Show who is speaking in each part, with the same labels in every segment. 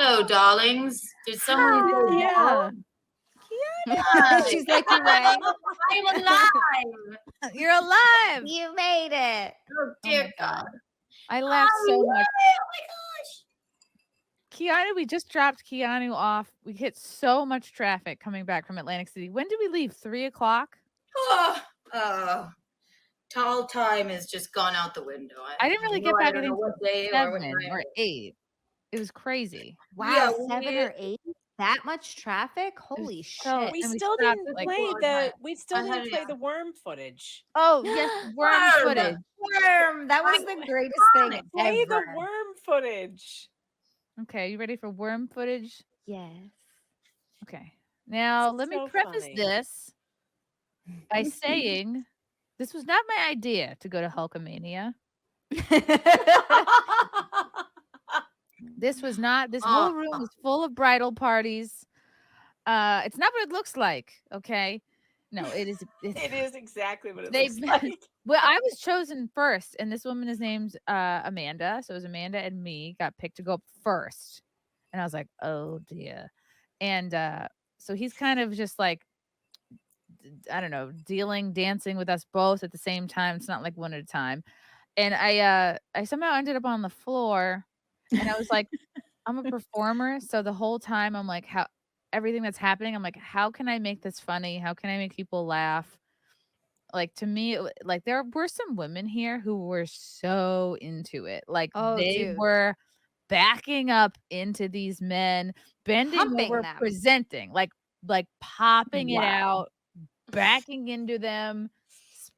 Speaker 1: Hello, darlings. Did someone go down?
Speaker 2: She's like, you rang.
Speaker 1: I'm alive.
Speaker 3: You're alive.
Speaker 2: You made it.
Speaker 1: Oh, dear God.
Speaker 3: I laughed so much.
Speaker 1: Oh, my gosh.
Speaker 3: Keanu, we just dropped Keanu off. We hit so much traffic coming back from Atlantic City. When did we leave? 3:00?
Speaker 1: Tall time has just gone out the window.
Speaker 3: I didn't really get back until
Speaker 1: what day
Speaker 3: 7 or 8. It was crazy.
Speaker 2: Wow,
Speaker 1: Yeah,
Speaker 2: 7 or 8? That much traffic? Holy shit.
Speaker 4: We
Speaker 3: and we
Speaker 4: still
Speaker 3: stopped,
Speaker 4: didn't
Speaker 3: like,
Speaker 4: play
Speaker 1: well,
Speaker 4: the we still
Speaker 1: I
Speaker 4: didn't
Speaker 1: had-
Speaker 4: play
Speaker 1: yeah.
Speaker 4: the worm footage.
Speaker 3: Oh, yes, worm footage.
Speaker 2: Worm. That was the greatest thing
Speaker 4: Play
Speaker 2: ever.
Speaker 4: the worm footage.
Speaker 3: Okay, you ready for worm footage?
Speaker 2: Yes.
Speaker 3: Okay. Now,
Speaker 4: This
Speaker 3: let
Speaker 4: is
Speaker 3: me
Speaker 4: so
Speaker 3: preface
Speaker 4: funny.
Speaker 3: this by saying this was not my idea to go to Hulkamania. This was not. This whole room is full of bridal parties. It's not what it looks like. Okay. No, it is.
Speaker 4: It is exactly what it
Speaker 3: They-
Speaker 4: looks like.
Speaker 3: Well, I was chosen first, and this woman is named Amanda. So it was Amanda and me got picked to go up first, and I was like, oh dear. And so he's kind of just like, I don't know, dancing with us both at the same time. It's not like one at a time. And I somehow ended up on the floor, and I was like, I'm a performer, so the whole time I'm like, how everything that's happening, I'm like, how can I make this funny? How can I make people laugh? Like, to me, like, there were some women here who were so into it. Like,
Speaker 2: Oh,
Speaker 3: they
Speaker 2: dude.
Speaker 3: were backing up into these men, bending
Speaker 2: Humping
Speaker 3: over,
Speaker 2: them.
Speaker 3: presenting, like popping it
Speaker 2: Wow.
Speaker 3: out, backing into them,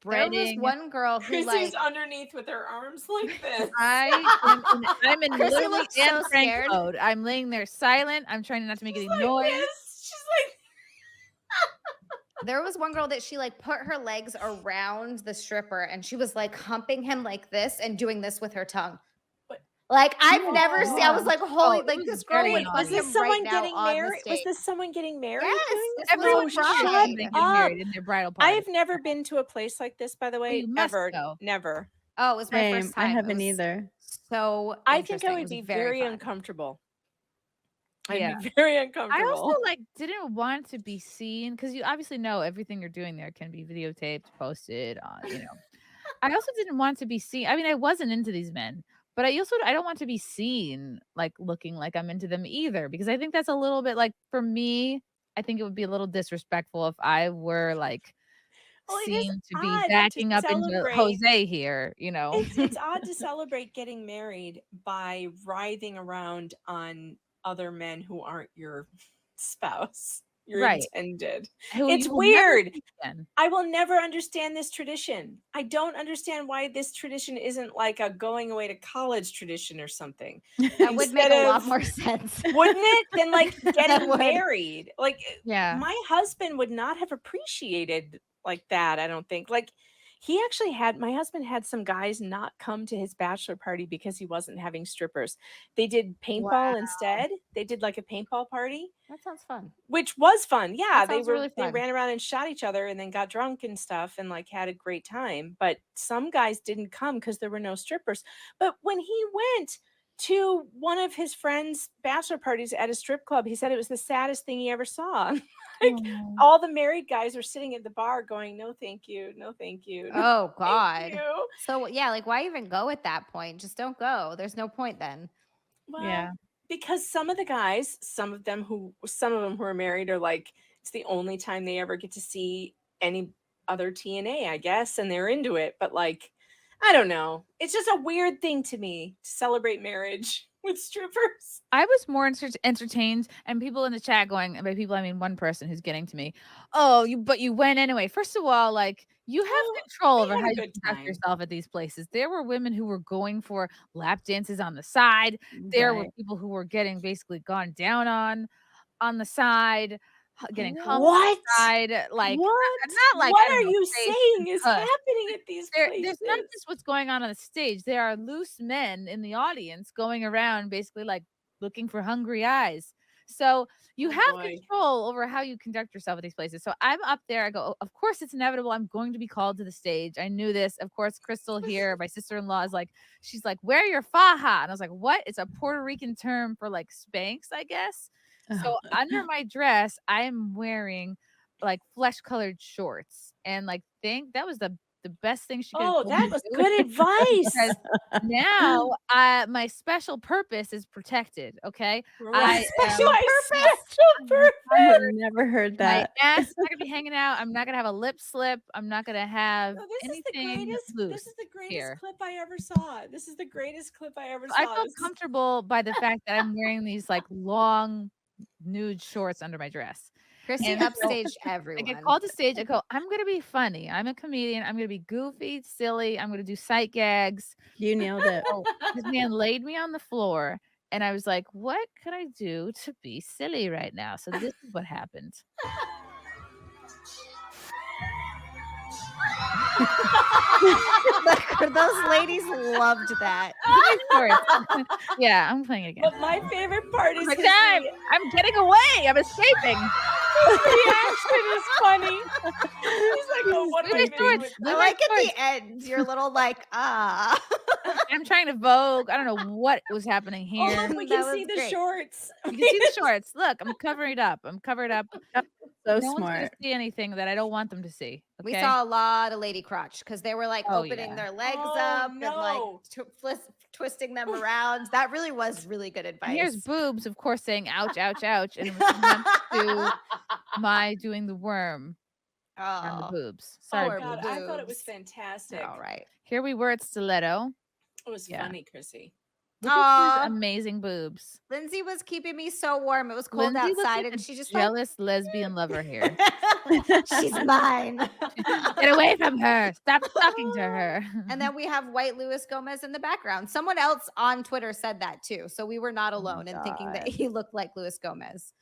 Speaker 2: There was
Speaker 3: spreading.
Speaker 2: one girl who
Speaker 4: Chrissy's
Speaker 2: like
Speaker 4: underneath with her arms like this.
Speaker 3: I'm in
Speaker 2: Chrissy
Speaker 3: literally
Speaker 2: looked so
Speaker 3: Anne Frank
Speaker 2: scared.
Speaker 3: mode. I'm laying there silent. I'm trying not to make any
Speaker 4: like
Speaker 3: noise.
Speaker 4: this. She's like,
Speaker 2: there was one girl that she like put her legs around the stripper and she was like humping him like this and doing this with her tongue.
Speaker 4: What?
Speaker 2: Like I've never seen. I was like, holy!
Speaker 3: Oh, it
Speaker 2: like
Speaker 3: was
Speaker 2: this girl
Speaker 3: very
Speaker 2: would
Speaker 3: naughty.
Speaker 4: was
Speaker 2: fuck
Speaker 4: this
Speaker 2: him
Speaker 4: someone
Speaker 2: right now
Speaker 4: getting
Speaker 2: on the
Speaker 4: married? Was
Speaker 2: stage.
Speaker 4: this someone getting married?
Speaker 2: Yes,
Speaker 4: doing
Speaker 2: this
Speaker 3: Everyone
Speaker 2: was
Speaker 3: should
Speaker 2: right.
Speaker 3: have been getting
Speaker 4: up.
Speaker 3: married in their bridal party.
Speaker 4: I've never been to a place like this, by the way.
Speaker 3: you must
Speaker 4: Ever.
Speaker 3: go.
Speaker 4: Never.
Speaker 2: Oh, it was my
Speaker 5: Same.
Speaker 2: first time.
Speaker 5: I
Speaker 2: It
Speaker 5: haven't
Speaker 2: was
Speaker 5: either.
Speaker 2: So
Speaker 4: I think I
Speaker 2: interesting. It
Speaker 4: would
Speaker 2: was
Speaker 4: be
Speaker 2: very
Speaker 4: very
Speaker 2: fun.
Speaker 4: uncomfortable.
Speaker 3: Yeah.
Speaker 4: I'd be very
Speaker 3: I
Speaker 4: uncomfortable.
Speaker 3: also like didn't want to be seen because you obviously know everything you're doing there can be videotaped, posted on, I also didn't want to be seen. I mean, I wasn't into these men, but I don't want to be seen like looking like I'm into them either because I think that's a little bit like for me, I think it would be a little disrespectful if I were like
Speaker 4: Well, it is
Speaker 3: seen to be
Speaker 4: odd to
Speaker 3: backing up into
Speaker 4: celebrate-
Speaker 3: Jose here,
Speaker 4: It's odd to celebrate getting married by writhing around on other men who aren't your spouse, your
Speaker 3: Right.
Speaker 4: intended.
Speaker 3: Who
Speaker 4: It's
Speaker 3: you will never
Speaker 4: weird.
Speaker 3: see again.
Speaker 4: I will never understand this tradition. I don't understand why this tradition isn't like a going away to college tradition or something.
Speaker 2: That would make
Speaker 4: Instead
Speaker 2: a lot
Speaker 4: of-
Speaker 2: more sense.
Speaker 4: Wouldn't it? Than like getting
Speaker 2: would.
Speaker 4: married. Like
Speaker 3: Yeah.
Speaker 4: my husband would not have appreciated like that, I don't think. Like my husband had some guys not come to his bachelor party because he wasn't having strippers. They did paintball instead. They did like a paintball party,
Speaker 2: That sounds fun.
Speaker 4: which was fun. Yeah,
Speaker 2: That sounds really
Speaker 4: they
Speaker 2: fun.
Speaker 4: ran around and shot each other and then got drunk and stuff and like had a great time. But some guys didn't come because there were no strippers. But when he went to one of his friends' bachelor parties at a strip club, he said it was the saddest thing he ever saw. Like all the married guys were sitting at the bar going, "No, thank you. No, thank you. No,
Speaker 2: Oh
Speaker 4: thank
Speaker 2: God.
Speaker 4: you."
Speaker 2: So yeah, like why even go at that point? Just don't go. There's no point then.
Speaker 4: Well,
Speaker 3: Yeah.
Speaker 4: because some of the guys, some of them who are married are like, it's the only time they ever get to see any other TNA, I guess, and they're into it. But like, I don't know. It's just a weird thing to me to celebrate marriage with strippers.
Speaker 3: I was more entertained, and people in the chat going, and by people I mean one person who's getting to me. Oh, but you went anyway. First of all, like you have
Speaker 4: Well,
Speaker 3: control
Speaker 4: we
Speaker 3: over
Speaker 4: had a
Speaker 3: how you
Speaker 4: good
Speaker 3: conduct
Speaker 4: time.
Speaker 3: yourself at these places. There were women who were going for lap dances on the side. There were
Speaker 5: Right.
Speaker 3: people who were getting basically gone down on the side, getting hung on
Speaker 4: What?
Speaker 3: the side. Like
Speaker 4: What?
Speaker 3: not like
Speaker 4: What
Speaker 3: I don't
Speaker 4: are
Speaker 3: know,
Speaker 4: you
Speaker 3: face
Speaker 4: saying is
Speaker 3: cuss.
Speaker 4: happening at these
Speaker 3: There's
Speaker 4: places?
Speaker 3: not just what's going on the stage. There are loose men in the audience going around basically like looking for hungry eyes. So you
Speaker 4: Oh,
Speaker 3: have
Speaker 4: boy.
Speaker 3: control over how you conduct yourself at these places. So I'm up there. I go, "Oh, of course it's inevitable. I'm going to be called to the stage. I knew this. Of course, Crystal here, my sister-in-law is like, she's like, wear your faja. And I was like, what? It's a Puerto Rican term for like Spanx, I guess. So under my dress, I am wearing like flesh colored shorts. And like that was the best thing she could have
Speaker 4: Oh,
Speaker 3: told me
Speaker 4: that
Speaker 3: to
Speaker 4: was
Speaker 3: do.
Speaker 4: good advice.
Speaker 3: Because now my special purpose is protected. Okay.
Speaker 4: Right.
Speaker 3: I
Speaker 4: Special purpose.
Speaker 5: I have never heard
Speaker 3: my
Speaker 5: that.
Speaker 3: ass is not gonna be hanging out. I'm not gonna have a lip slip. I'm not gonna have
Speaker 4: No, this is the
Speaker 3: anything
Speaker 4: greatest.
Speaker 3: loose
Speaker 4: This is the greatest
Speaker 3: here.
Speaker 4: clip I ever saw. This is the greatest clip I ever saw.
Speaker 3: I felt
Speaker 4: This is-
Speaker 3: comfortable by the fact that I'm wearing these like long nude shorts under my dress.
Speaker 2: Chrissy
Speaker 3: And so
Speaker 2: upstaged
Speaker 3: I
Speaker 2: everyone.
Speaker 3: get called to stage. I go, I'm gonna be funny. I'm a comedian. I'm gonna be goofy, silly. I'm gonna do sight gags.
Speaker 5: You nailed it.
Speaker 3: So this man laid me on the floor, and I was like, what could I do to be silly right now? So this is what happened.
Speaker 2: Those ladies loved that.
Speaker 3: Yeah, I'm playing it again.
Speaker 4: But my favorite part is
Speaker 3: My
Speaker 4: his
Speaker 3: time. I'm getting away. I'm escaping.
Speaker 4: reaction is funny. He's like, oh, what am I
Speaker 3: Look at
Speaker 4: doing
Speaker 3: George.
Speaker 4: with
Speaker 2: I
Speaker 3: Look
Speaker 2: like
Speaker 3: at
Speaker 2: at the end, you're little like, ah.
Speaker 3: I'm trying to Vogue. I don't know what was happening
Speaker 4: Oh,
Speaker 3: here.
Speaker 4: look, we
Speaker 2: That
Speaker 4: can see
Speaker 2: was
Speaker 4: the
Speaker 2: great.
Speaker 4: shorts.
Speaker 3: You can see the shorts. Look, I'm covering it up. I'm covered up.
Speaker 5: So
Speaker 3: No one's gonna
Speaker 5: smart.
Speaker 3: see anything that I don't want them to see.
Speaker 2: We
Speaker 3: okay?
Speaker 2: saw a lot of lady crotch because they were like
Speaker 3: Oh,
Speaker 2: opening
Speaker 3: yeah.
Speaker 2: their legs
Speaker 4: Oh,
Speaker 2: up and like
Speaker 4: no.
Speaker 2: twisting them around. That really was really good advice.
Speaker 3: And here's boobs, of course, saying ouch, ouch, ouch, and it was meant to my doing the worm on the
Speaker 2: Oh,
Speaker 3: boobs.
Speaker 4: Oh,
Speaker 3: Sorry,
Speaker 4: God,
Speaker 3: boobs.
Speaker 4: I thought it was
Speaker 2: boobs.
Speaker 4: fantastic.
Speaker 2: all right.
Speaker 3: Here we were at Stiletto.
Speaker 4: It was
Speaker 3: Yeah.
Speaker 4: funny, Chrissy.
Speaker 3: Look at
Speaker 2: Aw.
Speaker 3: these amazing boobs.
Speaker 2: Lindsay was keeping me so warm. It was cold
Speaker 3: Lindsay looks
Speaker 2: outside,
Speaker 3: like
Speaker 2: and
Speaker 3: a
Speaker 2: she just
Speaker 3: jealous lesbian lover here.
Speaker 2: she's mine.
Speaker 3: Get away from her. Stop talking to her.
Speaker 2: And then we have white Luis Gomez in the background. Someone else on Twitter said that too. So we were not alone in thinking that he looked like Luis Gomez.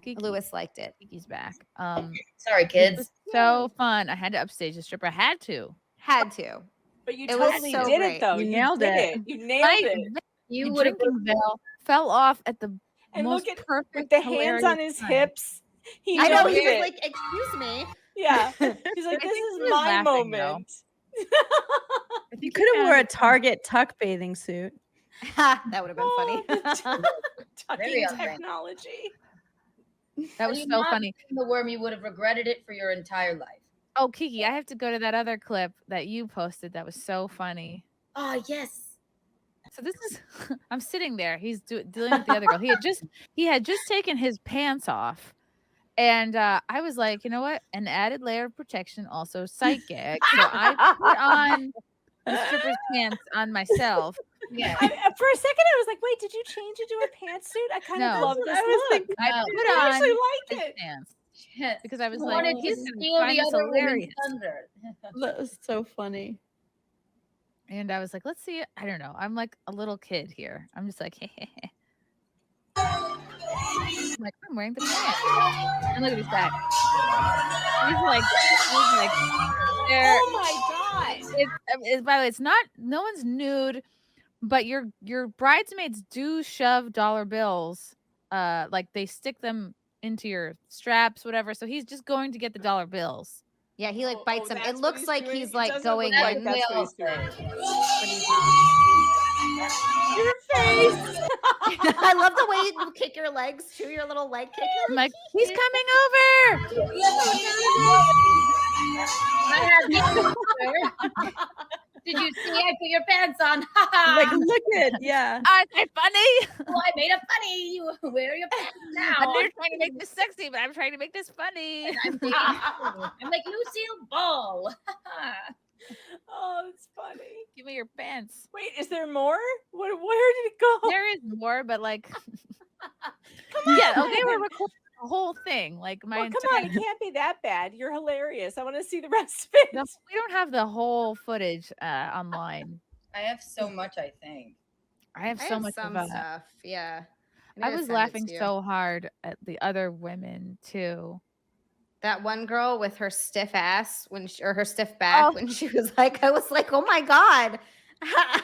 Speaker 3: Kiki.
Speaker 2: Lewis liked it.
Speaker 3: Kiki's back.
Speaker 1: Sorry,
Speaker 3: This
Speaker 1: kids.
Speaker 3: was so fun. I had to upstage the stripper. I had to.
Speaker 2: Had to.
Speaker 4: But you
Speaker 2: It was
Speaker 4: totally
Speaker 2: so
Speaker 4: did
Speaker 2: great.
Speaker 4: it, though.
Speaker 5: You nailed
Speaker 4: did
Speaker 5: it.
Speaker 4: You nailed
Speaker 3: My
Speaker 4: it.
Speaker 1: You
Speaker 3: my
Speaker 1: would have.
Speaker 3: drinking bell fell off at the
Speaker 4: And
Speaker 3: most
Speaker 4: look at
Speaker 3: perfect,
Speaker 4: with the hands on
Speaker 3: hilarious
Speaker 4: his
Speaker 3: time.
Speaker 4: hips. He
Speaker 2: I know
Speaker 4: did
Speaker 2: he was
Speaker 4: it.
Speaker 2: like, "Excuse me."
Speaker 4: Yeah. He's like,
Speaker 3: I
Speaker 4: this
Speaker 3: think
Speaker 4: is
Speaker 3: he was
Speaker 4: my
Speaker 3: laughing, though.
Speaker 4: moment.
Speaker 3: I
Speaker 5: You
Speaker 3: think
Speaker 5: could
Speaker 3: he
Speaker 5: have wore a
Speaker 3: found-
Speaker 5: Target tuck bathing suit.
Speaker 2: that would have been
Speaker 4: Oh,
Speaker 2: funny.
Speaker 4: Tucking
Speaker 1: Very on brand.
Speaker 4: technology.
Speaker 3: That was
Speaker 1: Had you
Speaker 3: so
Speaker 1: not
Speaker 3: funny.
Speaker 1: seen the worm, you would have regretted it for your entire life.
Speaker 3: Oh, Kiki, I have to go to that other clip that you posted. That was so funny.
Speaker 1: Ah, yes.
Speaker 3: So this is, I'm sitting there. He's dealing with the other girl. He had just taken his pants off, and I was like, you know what? An added layer of protection, also sight gag. So I put on the stripper's pants on myself.
Speaker 1: Yeah.
Speaker 4: For a second, I was like, wait, did you change into a pantsuit? I kind of
Speaker 3: No.
Speaker 4: love this
Speaker 5: I was
Speaker 4: look.
Speaker 5: thinking-
Speaker 3: I
Speaker 1: Wow.
Speaker 3: put
Speaker 4: I
Speaker 3: on
Speaker 4: actually
Speaker 3: his
Speaker 4: like it.
Speaker 3: pants
Speaker 1: Yes.
Speaker 3: because I was
Speaker 1: You
Speaker 3: like,
Speaker 1: wanted
Speaker 3: he's
Speaker 1: to
Speaker 3: gonna
Speaker 1: steal
Speaker 3: find
Speaker 1: the
Speaker 3: this
Speaker 1: other woman's
Speaker 3: hilarious.
Speaker 1: thunder.
Speaker 5: That was so funny.
Speaker 3: And I was like, let's see it. I don't know. I'm like a little kid here. I'm just like, hey. I'm like, I'm wearing the pants. And look at his back. He's like there.
Speaker 4: Oh my God.
Speaker 3: By the way, it's not, no one's nude, but your bridesmaids do shove dollar bills. Like they stick them into your straps, whatever. So he's just going to get the dollar bills.
Speaker 2: Yeah, he like bites them. It
Speaker 4: that's what
Speaker 2: looks
Speaker 4: he's
Speaker 2: like
Speaker 4: doing?
Speaker 2: he's
Speaker 4: It
Speaker 2: like
Speaker 4: doesn't look
Speaker 2: going
Speaker 4: like
Speaker 2: in.
Speaker 4: that's
Speaker 1: We
Speaker 4: what he's
Speaker 1: all
Speaker 4: doing.
Speaker 1: say.
Speaker 2: but he's not.
Speaker 4: Your face.
Speaker 2: I love the way you kick your legs to your little leg kick.
Speaker 3: I'm like, he's coming over.
Speaker 1: I have you. Did you see? I put your pants on.
Speaker 5: Like, look at yeah.
Speaker 3: Is that funny?
Speaker 1: Well, I made it funny. You wear your pants now.
Speaker 3: I'm not trying to make this sexy, but I'm trying to make this funny.
Speaker 1: I'm like Lucille Ball.
Speaker 4: Oh, it's funny.
Speaker 3: Give me your pants.
Speaker 4: Wait, is there more? Where did it go?
Speaker 3: There is more, but like,
Speaker 4: Come
Speaker 3: yeah,
Speaker 4: on.
Speaker 3: they were recording the whole thing. Like my
Speaker 4: Well, come on,
Speaker 3: entire.
Speaker 4: it can't be that bad. You're hilarious. I want to see the rest of it.
Speaker 3: No, we don't have the whole footage online.
Speaker 1: I have so much, I think.
Speaker 3: I have
Speaker 2: I
Speaker 3: so
Speaker 2: have
Speaker 3: much
Speaker 2: some
Speaker 3: of
Speaker 2: stuff. Yeah.
Speaker 3: I
Speaker 2: need to
Speaker 3: was
Speaker 2: send it
Speaker 3: laughing
Speaker 2: to you.
Speaker 3: so hard at the other women too.
Speaker 2: That one girl with her stiff ass or her stiff back
Speaker 3: Oh.
Speaker 2: when she was like, I was like, oh my God.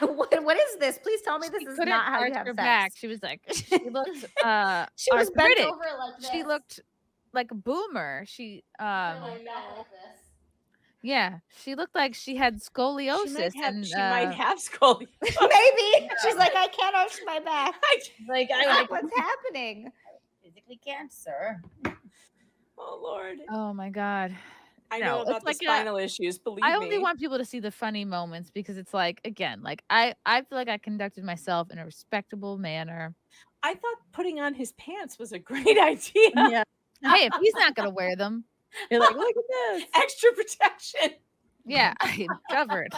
Speaker 2: What is this? Please tell me this
Speaker 3: She
Speaker 2: is
Speaker 3: couldn't
Speaker 2: not how you
Speaker 3: arch
Speaker 2: have
Speaker 3: her
Speaker 2: sex.
Speaker 3: back. She was like, she looked
Speaker 2: She was bent
Speaker 3: arthritic.
Speaker 2: over like this.
Speaker 3: She looked like a boomer. She
Speaker 2: Like back like this.
Speaker 3: yeah, she looked like she had scoliosis and
Speaker 4: She might have scoliosis.
Speaker 2: Maybe. She's like, I can't arch my back.
Speaker 1: Like
Speaker 2: What's happening?
Speaker 1: physically can't, sir.
Speaker 4: Oh Lord.
Speaker 3: oh my god.
Speaker 4: I
Speaker 3: No,
Speaker 4: know
Speaker 3: it's
Speaker 4: about the
Speaker 3: like
Speaker 4: spinal issues, believe
Speaker 3: I
Speaker 4: me.
Speaker 3: only want people to see the funny moments because it's like again, like I feel like I conducted myself in a respectable manner.
Speaker 4: I thought putting on his pants was a great idea.
Speaker 5: Yeah.
Speaker 3: Hey, if he's not gonna wear them,
Speaker 5: You're like, look at this.
Speaker 4: Extra protection.
Speaker 3: yeah, I'm covered.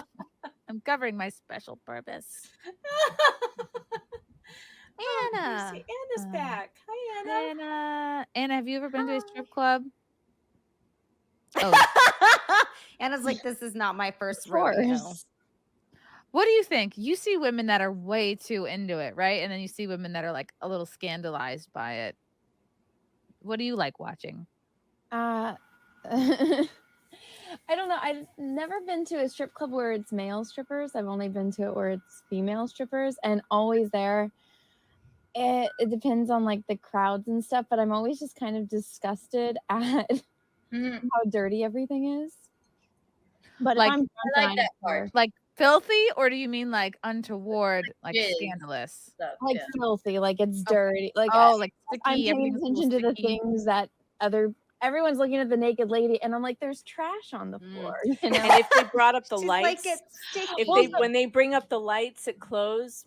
Speaker 3: I'm covering my special purpose.
Speaker 2: Anna.
Speaker 4: Chrissie, Anna's
Speaker 3: Uh,
Speaker 4: back. Hi, Anna.
Speaker 3: Anna, have you ever been to a
Speaker 2: Hi.
Speaker 3: strip club? Oh,
Speaker 2: Anna's like, this is not my first
Speaker 5: Of
Speaker 2: rodeo.
Speaker 5: course.
Speaker 3: what do you think? You see women that are way too into it, right? And then you see women that are like a little scandalized by it. What do you like watching?
Speaker 6: I don't know. I've never been to a strip club where it's male strippers. I've only been to it where it's female strippers, and always there. It depends on like the crowds and stuff, but I'm always just kind of disgusted at
Speaker 1: Mhm.
Speaker 6: how dirty everything is. But
Speaker 3: Like-
Speaker 6: if I'm drunk
Speaker 1: I
Speaker 6: and
Speaker 1: like that part.
Speaker 3: Like filthy, or do you mean like untoward, like
Speaker 1: Jizz.
Speaker 3: scandalous?
Speaker 1: Stuff,
Speaker 6: like
Speaker 1: yeah.
Speaker 6: filthy, like it's
Speaker 3: Okay.
Speaker 6: dirty. Like
Speaker 3: Oh, like
Speaker 6: I'm
Speaker 3: sticky.
Speaker 6: paying
Speaker 3: everything's a little
Speaker 6: attention to the
Speaker 3: sticky.
Speaker 6: things that everyone's looking at the naked lady, and I'm like, there's trash on the floor. You know?
Speaker 4: And if they brought up the
Speaker 2: She's
Speaker 4: lights,
Speaker 2: like, it's sticky.
Speaker 4: if they when they bring up the lights at close.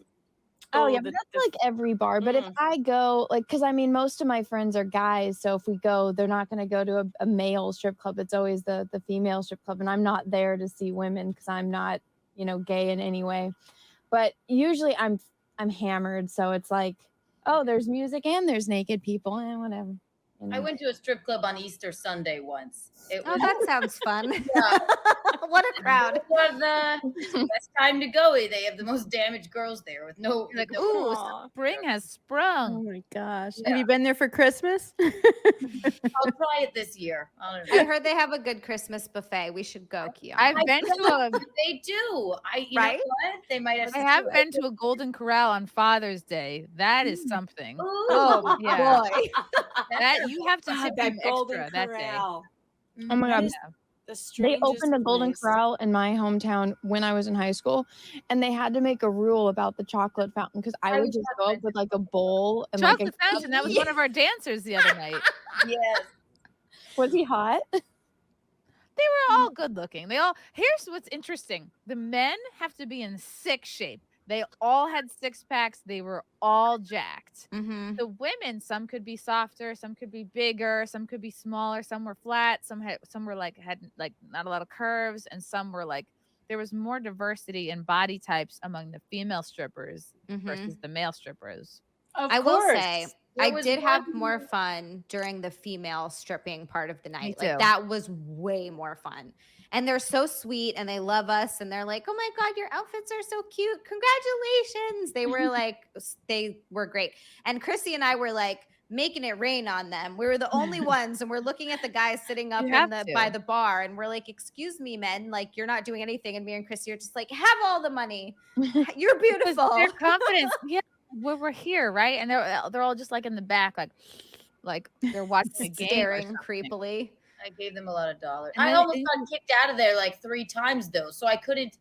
Speaker 6: Oh yeah,
Speaker 4: the-
Speaker 6: but that's like every bar. But if I go, like, because I mean, most of my friends are guys, so if we go, they're not going to go to a male strip club. It's always the female strip club, and I'm not there to see women because I'm not, gay in any way. But usually I'm hammered, so it's like, oh, there's music and there's naked people and whatever.
Speaker 1: I went to a strip club on Easter Sunday once. It
Speaker 2: Oh,
Speaker 1: was
Speaker 2: that sounds fun.
Speaker 1: Yeah.
Speaker 2: What a crowd.
Speaker 1: It was the best time to go. They have the most damaged girls there with no.
Speaker 3: You're like,
Speaker 1: no-
Speaker 3: ooh,
Speaker 4: Aw.
Speaker 3: spring has
Speaker 5: Oh
Speaker 3: sprung.
Speaker 5: my gosh.
Speaker 1: Yeah.
Speaker 5: Have you been there for Christmas?
Speaker 1: I'll try it this year. I don't
Speaker 2: I
Speaker 1: know.
Speaker 2: heard they have a good Christmas buffet. We should go, Keanu.
Speaker 3: I've been to a
Speaker 1: They do. You
Speaker 2: Right?
Speaker 1: know what? They might have.
Speaker 3: I have been to a Golden Corral on Father's Day. That is something.
Speaker 2: Oh,
Speaker 3: Yeah.
Speaker 2: boy.
Speaker 3: That you have to
Speaker 4: God,
Speaker 3: tip
Speaker 4: that
Speaker 3: them
Speaker 4: Golden
Speaker 3: extra that day.
Speaker 4: Corral.
Speaker 6: Oh my
Speaker 4: That
Speaker 6: god.
Speaker 4: is the
Speaker 6: They
Speaker 4: strangest
Speaker 6: opened a Golden
Speaker 4: place.
Speaker 6: Corral in my hometown when I was in high school, and they had to make a rule about the chocolate fountain because I
Speaker 1: I
Speaker 6: would
Speaker 1: was
Speaker 6: just go up with like a bowl and like
Speaker 3: Chocolate fountain. That was one of our dancers the other night.
Speaker 1: Yes.
Speaker 6: was he hot?
Speaker 3: They were all good looking. Here's what's interesting. The men have to be in sick shape. They all had six packs. They were all jacked.
Speaker 2: Mm-hmm.
Speaker 3: The women, some could be softer, some could be bigger, some could be smaller, some were flat, some were like had like not a lot of curves, and some were like there was more diversity in body types among the female strippers versus the male strippers.
Speaker 4: Of
Speaker 2: I will
Speaker 4: course.
Speaker 2: say,
Speaker 1: There
Speaker 2: I
Speaker 1: was
Speaker 2: did have
Speaker 1: one-
Speaker 2: more fun during the female stripping part of the night.
Speaker 3: too.
Speaker 2: Like that was way more fun. And they're so sweet and they love us and they're like, "Oh my god, your outfits are so cute. Congratulations." They were like they were great. And Chrissy and I were like making it rain on them. We were the only ones and we're looking at the guys sitting up
Speaker 3: You
Speaker 2: in
Speaker 3: have
Speaker 2: the
Speaker 3: to.
Speaker 2: by the bar and we're like, "Excuse me, men, like you're not doing anything." And me and Chrissy are just like, "Have all the money. You're
Speaker 3: Because
Speaker 2: beautiful."
Speaker 3: their confidence, yeah, we're here, right? And they're all just like in the back, like they're watching a game, or
Speaker 2: staring
Speaker 3: something.
Speaker 2: creepily.
Speaker 1: I gave them a lot of dollars.
Speaker 3: And
Speaker 1: I
Speaker 3: then
Speaker 1: almost got kicked out of there like 3 times though, so I couldn't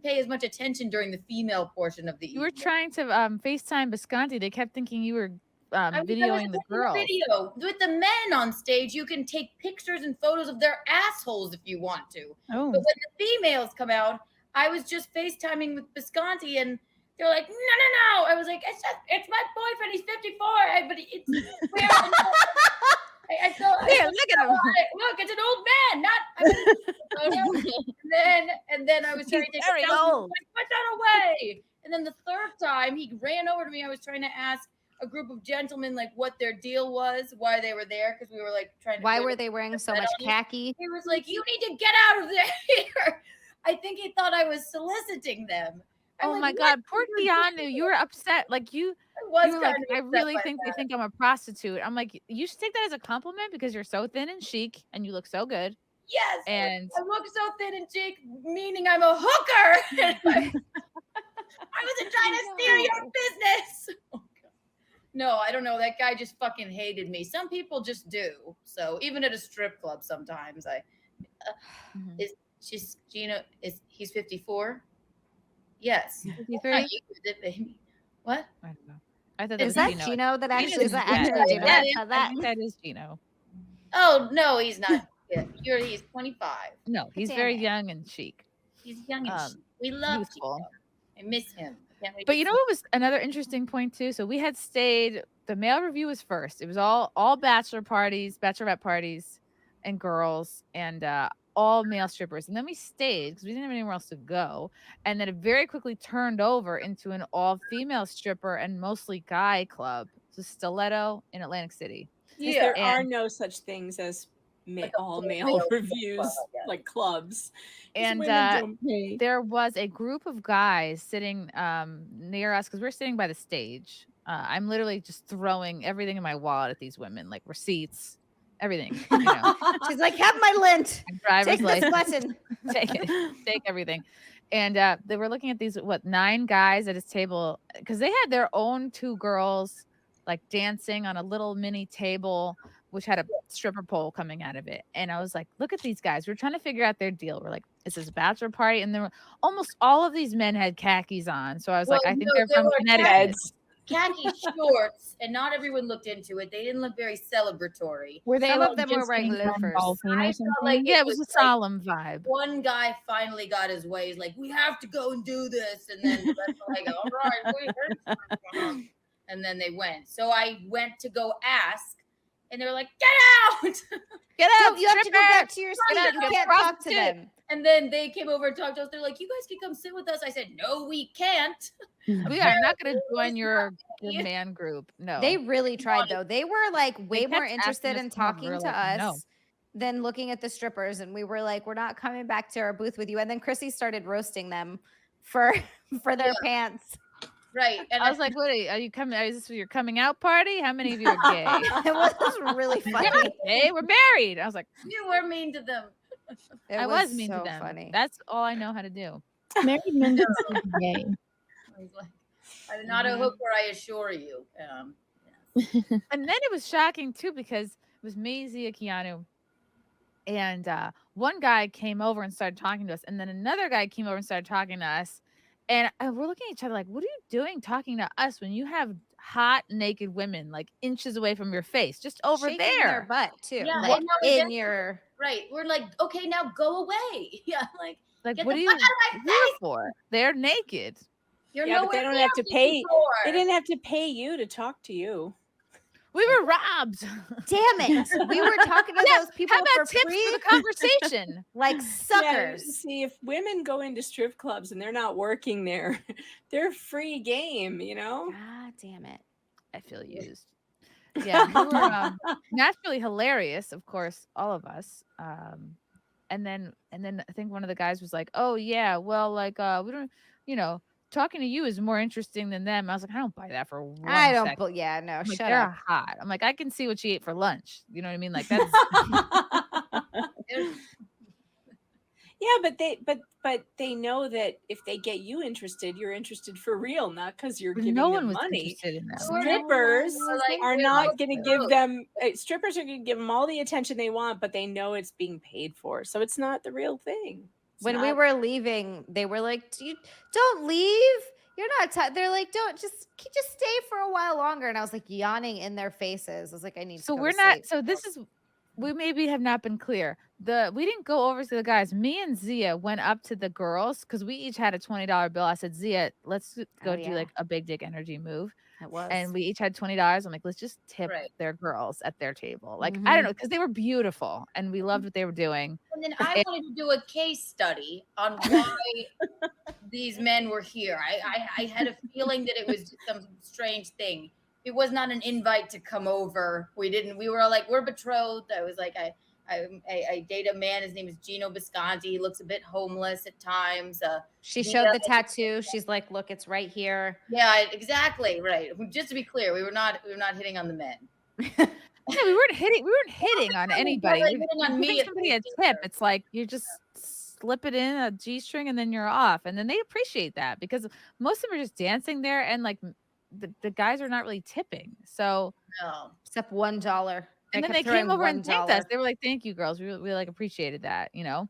Speaker 1: pay as much attention during the female portion of the
Speaker 3: You were
Speaker 1: evening.
Speaker 3: trying to FaceTime Visconti. They kept thinking you were
Speaker 1: I was
Speaker 3: videoing the
Speaker 1: taking a
Speaker 3: girls.
Speaker 1: Video with the men on stage. You can take pictures and photos of their assholes if you want to.
Speaker 5: Oh.
Speaker 1: But when the females come out, I was just FaceTiming with Visconti and they're like, no. I was like, it's my boyfriend. He's 54. But it's weird. I felt
Speaker 3: Yeah, look at him.
Speaker 1: Look, it's an old man, and then I was trying to take
Speaker 3: very
Speaker 1: a selfie.
Speaker 3: old.
Speaker 1: Like, put that away. And then the third time he ran over to me. I was trying to ask a group of gentlemen like what their deal was, why they were there, because we were like trying to.
Speaker 2: Why were they wearing so much khaki?
Speaker 1: He was like, "You need to get out of there." I think he thought I was soliciting them. I'm
Speaker 3: Oh
Speaker 1: like,
Speaker 3: my
Speaker 1: "What
Speaker 3: God, poor
Speaker 1: are you
Speaker 3: Keanu.
Speaker 1: doing?"
Speaker 3: You were upset. Like you
Speaker 1: I was
Speaker 3: were
Speaker 1: kind
Speaker 3: like,
Speaker 1: of
Speaker 3: I
Speaker 1: upset
Speaker 3: really
Speaker 1: by
Speaker 3: think
Speaker 1: that.
Speaker 3: they think I'm a prostitute. I'm like, you should take that as a compliment because you're so thin and chic and you look so good.
Speaker 1: Yes,
Speaker 3: And
Speaker 1: I look so thin and cheek, meaning I'm a hooker. I wasn't trying to steer your business. Oh, God. No, I don't know. That guy just fucking hated me. Some people just do. So even at a strip club, sometimes is Gino? He's 54? Yes.
Speaker 3: 53?
Speaker 1: Not you, is it, baby? What?
Speaker 3: I don't know. I thought that
Speaker 2: Is
Speaker 3: was
Speaker 2: that
Speaker 3: Gino.
Speaker 2: Gino that actually is that
Speaker 3: Yeah,
Speaker 2: actually
Speaker 3: yeah,
Speaker 2: Gino
Speaker 3: yeah.
Speaker 2: that said
Speaker 3: I
Speaker 2: that?
Speaker 3: think that is Gino.
Speaker 1: Oh no, he's not. He's 25.
Speaker 3: No, he's
Speaker 2: Damn
Speaker 3: very
Speaker 2: it.
Speaker 3: young and chic.
Speaker 1: He's young and chic. We love
Speaker 3: youthful.
Speaker 1: Gino. I miss him. I can't wait
Speaker 3: But
Speaker 1: to
Speaker 3: you know
Speaker 1: see
Speaker 3: what was another interesting point too? So we had stayed. The male review was first. It was all bachelorette parties, and girls, and all male strippers. And then we stayed because we didn't have anywhere else to go. And then it very quickly turned over into an all female stripper and mostly guy club. So Stiletto in Atlantic City.
Speaker 4: Because
Speaker 1: Yeah.
Speaker 4: there are
Speaker 3: And-
Speaker 4: no such things as
Speaker 1: Like a
Speaker 4: all
Speaker 1: full
Speaker 4: male
Speaker 1: male
Speaker 4: reviews,
Speaker 1: club, I guess.
Speaker 4: like clubs. 'Cause
Speaker 3: And
Speaker 4: women don't pay.
Speaker 3: there was a group of guys sitting near us because we're sitting by the stage. I'm literally just throwing everything in my wallet at these women, like receipts, everything. You know,
Speaker 2: She's like, have my lint.
Speaker 3: my driver's
Speaker 2: Take this
Speaker 3: license,
Speaker 2: button.
Speaker 3: take it, take everything. And they were looking at these 9 guys at his table because they had their own 2 girls like dancing on a little mini table which had a stripper pole coming out of it. And I was like, look at these guys. We're trying to figure out their deal. We're like, is this a bachelor party? And there were almost all of these men had khakis on. So I was like, I think they're
Speaker 1: they
Speaker 3: from
Speaker 1: were
Speaker 3: Connecticut.
Speaker 1: khaki shorts, and not everyone looked into it. They didn't look very celebratory.
Speaker 6: Were they
Speaker 2: Some
Speaker 6: like
Speaker 2: of them were
Speaker 6: just
Speaker 2: wearing
Speaker 6: getting on
Speaker 2: loafers.
Speaker 6: golfing or
Speaker 1: I
Speaker 6: something?
Speaker 1: felt like
Speaker 3: Yeah, it was a
Speaker 1: like
Speaker 3: solemn vibe.
Speaker 1: one guy finally got his way. He's like, we have to go and do this. And then the rest were like, all right, we heard. And then they went. So I went to go ask, and they were like, get out.
Speaker 3: Get out,
Speaker 2: No, you have to go
Speaker 3: stripper!
Speaker 2: back to your
Speaker 3: Get
Speaker 2: seat.
Speaker 3: out,
Speaker 2: You
Speaker 3: get
Speaker 2: can't talk to
Speaker 3: prostitute.
Speaker 2: them.
Speaker 1: And then they came over and talked to us. They're like, you guys can come sit with us. I said, no, we can't.
Speaker 3: We are not going to join your
Speaker 1: you.
Speaker 3: man group. No.
Speaker 2: They really tried though. They were like way
Speaker 3: kept
Speaker 2: more
Speaker 3: asking
Speaker 2: interested
Speaker 3: us
Speaker 2: in
Speaker 3: to come. We
Speaker 2: talking
Speaker 3: were
Speaker 2: to
Speaker 3: like,
Speaker 2: us
Speaker 3: no.
Speaker 2: than looking at the strippers. And we were like, we're not coming back to our booth with you. And then Chrissy started roasting them for their pants.
Speaker 1: Right. And
Speaker 3: I was like, what are you coming? Is this your coming out party? How many of you are gay?
Speaker 2: It was really funny.
Speaker 3: Hey, we're married. I was like,
Speaker 1: you were mean to them.
Speaker 2: It
Speaker 3: I was mean
Speaker 2: so
Speaker 3: to them.
Speaker 2: funny.
Speaker 3: That's all I know how to do.
Speaker 6: Married men don't seem gay.
Speaker 1: I was like, I'm not a hooker, I assure you.
Speaker 3: And then it was shocking too because it was me, Zia, Keanu, and one guy came over and started talking to us, and then another guy came over and started talking to us, and we're looking at each other like, "What are you doing talking to us when you have hot naked women like inches away from your face, just over
Speaker 2: Shaking their
Speaker 3: there?"
Speaker 2: butt too.
Speaker 1: Yeah,
Speaker 2: like
Speaker 1: I know,
Speaker 2: in
Speaker 1: that's-
Speaker 2: your
Speaker 1: Right. We're like, okay, now go away. Yeah, like,
Speaker 3: Like,
Speaker 1: get
Speaker 3: what
Speaker 1: the
Speaker 3: are you
Speaker 1: fuck out of my
Speaker 3: here
Speaker 1: face.
Speaker 3: for? They're naked.
Speaker 1: You're
Speaker 4: Yeah, but
Speaker 1: nowhere
Speaker 4: they don't
Speaker 1: near
Speaker 4: have to pay.
Speaker 1: 54.
Speaker 4: They didn't have to pay you to talk to you.
Speaker 3: We were robbed.
Speaker 2: damn it. We were talking to those people
Speaker 3: How about
Speaker 2: for
Speaker 3: tips
Speaker 2: free
Speaker 3: for the conversation?
Speaker 2: like
Speaker 4: Yeah,
Speaker 2: suckers.
Speaker 4: see, if women go into strip clubs and they're not working there, they're free game, you know?
Speaker 2: God damn it.
Speaker 3: I feel used. Yeah, we were naturally hilarious, of course, all of us. And then I think one of the guys was like, "Oh yeah, well, like we don't, talking to you is more interesting than them." I was like, I don't buy that for one
Speaker 2: I don't
Speaker 3: second.
Speaker 2: yeah, no,
Speaker 3: I'm like,
Speaker 2: shut
Speaker 3: they're
Speaker 2: up.
Speaker 3: hot. I'm like, I can see what she ate for lunch. You know what I mean? Like that's
Speaker 4: Yeah, but they know that if they get you interested, you're interested for real, not because you're giving
Speaker 3: no
Speaker 4: them
Speaker 3: one was
Speaker 4: money.
Speaker 3: interested in that.
Speaker 4: Strippers
Speaker 1: Like,
Speaker 4: are
Speaker 1: we're
Speaker 4: not
Speaker 1: both
Speaker 4: going to
Speaker 1: broke.
Speaker 4: give them strippers are going to give them all the attention they want, but they know it's being paid for, so it's not the real thing. It's
Speaker 2: When we
Speaker 4: not-
Speaker 2: were leaving, they were like, don't leave. You're not they're like, just stay for a while longer. And I was like yawning in their faces. I was like, I need to
Speaker 3: So
Speaker 2: go
Speaker 3: we're
Speaker 2: to
Speaker 3: not.
Speaker 2: sleep.
Speaker 3: So this is. We maybe have not been clear. We didn't go over to the guys. Me and Zia went up to the girls because we each had a $20 bill. I said, Zia, let's go
Speaker 2: Oh,
Speaker 3: do
Speaker 2: yeah.
Speaker 3: like a big dick energy move.
Speaker 2: It was.
Speaker 3: And we each had $20. I'm like, let's just tip
Speaker 1: Right.
Speaker 3: their girls at their table. Like, I
Speaker 2: Mhm.
Speaker 3: don't know, because they were beautiful and we loved what they were doing.
Speaker 1: And then I wanted to do a case study on why these men were here. I had a feeling that it was just some strange thing. It was not an invite to come over. We were all like, we're betrothed. I was like, I date a man. His name is Gino Bisconti. He looks a bit homeless at times.
Speaker 2: She showed the tattoo. She's like, look, it's right here.
Speaker 1: Yeah, exactly. Right. Just to be clear, we were not hitting on the men.
Speaker 3: Yeah, we weren't hitting on anybody.
Speaker 1: like
Speaker 3: We
Speaker 1: hitting on
Speaker 3: giving
Speaker 1: me at
Speaker 3: somebody a
Speaker 1: least
Speaker 3: tip.
Speaker 1: either.
Speaker 3: It's like you're just slip it in a G-string and then you're off. And then they appreciate that because most of them are just dancing there and like the guys are not really tipping. So
Speaker 1: No.
Speaker 2: Except $1.
Speaker 3: and then they came over and thanked us. They were like, "Thank you, girls. We like appreciated that," you know.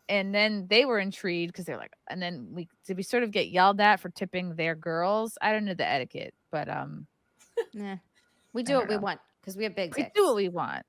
Speaker 3: And then they were intrigued because they're like, and then we sort of get yelled at for tipping their girls. I don't know the etiquette, but
Speaker 2: Nah. We
Speaker 3: I
Speaker 2: do
Speaker 3: don't
Speaker 2: what we
Speaker 3: know.
Speaker 2: want because we have big
Speaker 3: We
Speaker 2: dicks.
Speaker 3: do what we want.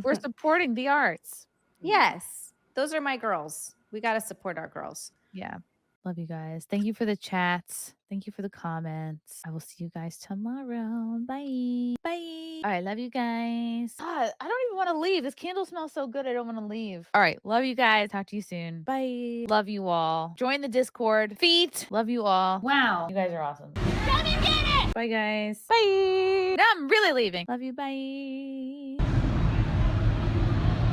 Speaker 3: We're supporting the arts.
Speaker 2: Yes. Those are my girls. We got to support our girls.
Speaker 3: Yeah. Love you guys. Thank you for the chats. Thank you for the comments. I will see you guys tomorrow. Bye. Bye. All right. Love you guys. God, I don't even want to leave. This candle smells so good. I don't want to leave. All right. Love you guys. Talk to you soon. Bye. Love you all. Join the Discord. Feet. Love you all.
Speaker 1: Wow.
Speaker 3: You guys are awesome. Bye, guys. Bye. Now I'm really leaving. Love you. Bye.